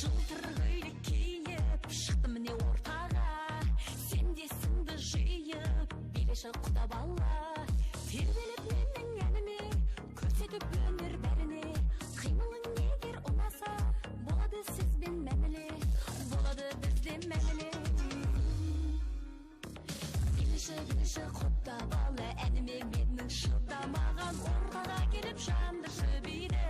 жылтыр көйлек киіп шықтым міне ортаға, сен де сынды жиып билеші құда бала. Тербеліп менің әніме көрсетіп өнер бәріне, қимылың егер ұнаса болады сізбен мәміле, болады бізде мәміле. Билеші құда бала, әніме менің шыдамаған, ортаға келіп жандыршы биді.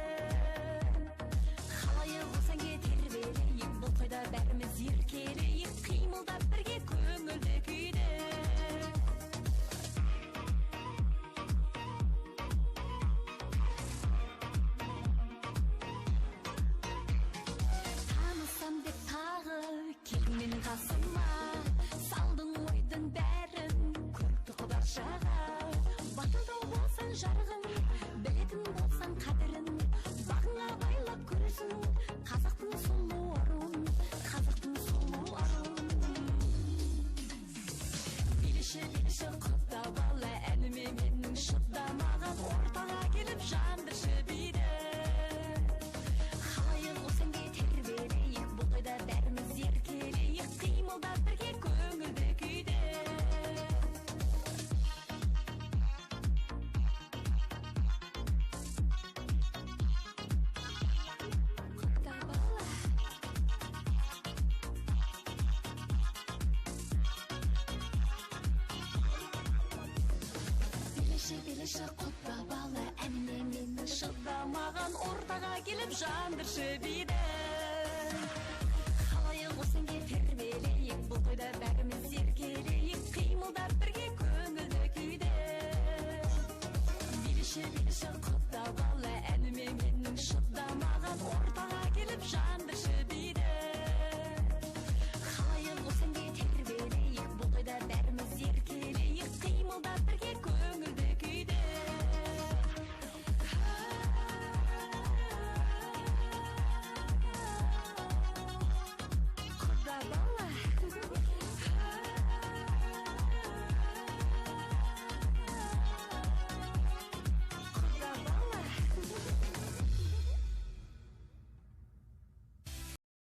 Қалайы болсаң кетер берейік, бұл тойда бәріміз еркелейік, қимылдап бірге көңілді күйді. Танысам деп тағы келдің менің қасыма, салдың ойдың бәрін көрікті құдаршаға. Батылдау болсаң жарығың, білетін болсаң қадірін, бағыңа байлап көресің қазақтың сұлу аруын, қазақтың сұлу аруын. Билеші құда бала, әніме менің шыдамаған, ортаға келіп жандыршы биді. Қалайы болсаң кетер берейік, бұл тойда бәріміз еркелейік, қимылдап бірге көңілді күйді. Құда бала, билеші құда бала, әніме менің шыдамаған, ортаға келіп жандыршы биді.